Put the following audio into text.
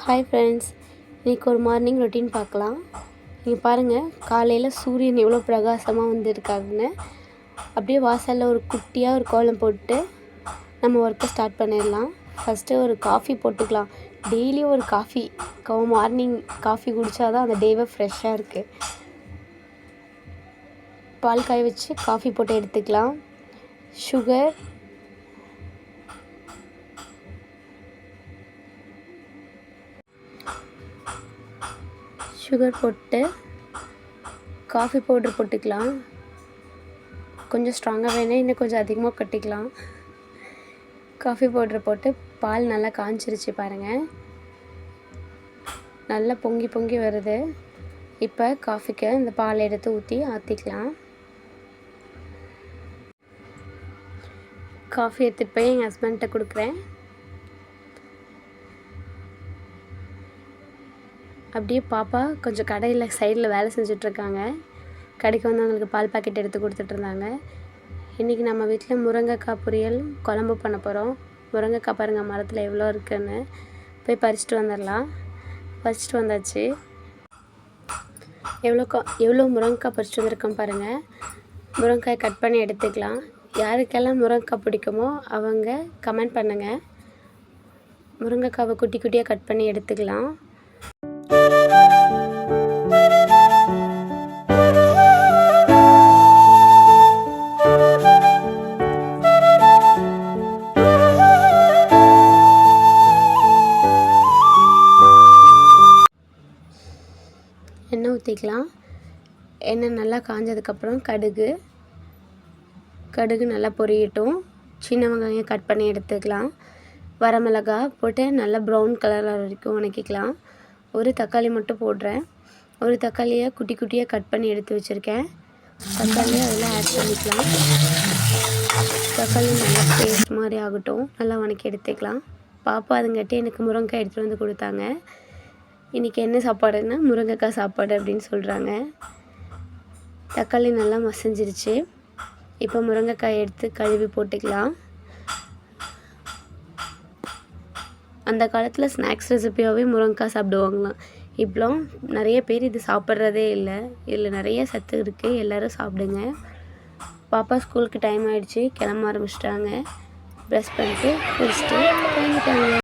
Hi friends, இன்றைக்கி ஒரு morning routine பார்க்கலாம். நீங்கள் பாருங்கள், காலையில் சூரியன் எவ்வளோ பிரகாசமாக வந்துருக்காருன்னு. அப்படியே வாசலில் ஒரு குட்டியாக ஒரு கோலம் போட்டு நம்ம ஒர்க்கை ஸ்டார்ட் பண்ணிடலாம். ஃபஸ்ட்டு ஒரு காஃபி போட்டுக்கலாம். டெய்லியும் ஒரு காஃபி, மார்னிங் காஃபி குடித்தா தான் அந்த டேவே ஃப்ரெஷ்ஷாக இருக்குது. பால் காய வச்சு காஃபி போட்டு எடுத்துக்கலாம். சுகர் போட்டு காஃபி பவுட்ரு போட்டுக்கலாம். கொஞ்சம் ஸ்ட்ராங்காக வேணால் இன்னும் கொஞ்சம் அதிகமாக கட்டிக்கலாம். காஃபி பவுட்ரு போட்டு பால் நல்லா காய்ச்சிருச்சு பாருங்கள், நல்லா பொங்கி பொங்கி வருது. இப்போ காஃபிக்கு இந்த பால் எடுத்து ஊற்றி ஆற்றிக்கலாம். காஃபி எடுத்துகிட்டு போய் எங்கள் ஹஸ்பண்ட்கிட்ட கொடுக்குறேன். அப்படியே பாப்பா கொஞ்சம் கடையில் சைடில் வேலை செஞ்சிட்ருக்காங்க. கடைக்கு வந்து அவங்களுக்கு பால் பாக்கெட் எடுத்து கொடுத்துட்ருந்தாங்க. இன்றைக்கி நம்ம வீட்டில் முருங்கைக்காய் பொரியல் குழம்பு பண்ண போகிறோம். முருங்கைக்காய் பாருங்கள் மரத்தில் எவ்வளோ இருக்குதுன்னு. போய் பறிச்சிட்டு வந்துடலாம். பறிச்சிட்டு வந்தாச்சு. எவ்வளோ முருங்கைக்காய் பறிச்சிட்டு வந்திருக்கோம் பாருங்கள். முருங்கைக்காய் கட் பண்ணி எடுத்துக்கலாம். யாருக்கெல்லாம் முருங்கைக்காய் பிடிக்குமோ அவங்க கமெண்ட் பண்ணுங்கள். முருங்கைக்காவை குட்டி குட்டியாக கட் பண்ணி எடுத்துக்கலாம். எண்ணெய் ஊற்றிக்கலாம். எண்ணெய் நல்லா காஞ்சதுக்கப்புறம் கடுகு நல்லா பொரியட்டும். சின்ன வெங்காயம் கட் பண்ணி எடுத்துக்கலாம். வரமிளகாய் போட்டு நல்லா ப்ரௌன் கலர் வரைக்கும் வதக்கிக்கலாம். ஒரு தக்காளி மட்டும் போடுறேன். ஒரு தக்காளியை குட்டி குட்டியாக கட் பண்ணி எடுத்து வச்சுருக்கேன். தக்காளியை அதில் ஆட் பண்ணிக்கலாம். தக்காளி நல்லா பேஸ்ட் மாதிரி ஆகட்டும். நல்லா வதக்கி எடுத்துக்கலாம். பாப்பா அதுங்காட்டி எனக்கு முருங்கைக்காய் எடுத்துகிட்டு வந்து கொடுத்தாங்க. இன்றைக்கி என்ன சாப்பாடுன்னா முருங்கைக்காய் சாப்பாடு அப்படின்னு சொல்கிறாங்க. தக்காளி நல்லா மசிஞ்சிருச்சு. இப்போ முருங்கைக்காய் எடுத்து கழுவி போட்டுக்கலாம். அந்த காலத்தில் ஸ்நாக்ஸ் ரெசிபியாகவே முருங்கைக்காய் சாப்பிடுவாங்களாம். இப்போ நிறைய பேர் இது சாப்பிட்றதே இல்லை. இதில் நிறைய சத்து இருக்குது. எல்லோரும் சாப்பிடுங்க. பாப்பா ஸ்கூலுக்கு டைம் ஆகிடுச்சு, கிளம்ப ஆரம்பிச்சிட்டாங்க. ப்ரஷ் பண்ணிட்டு குளிச்சுட்டு கிளம்பிட்டாங்க.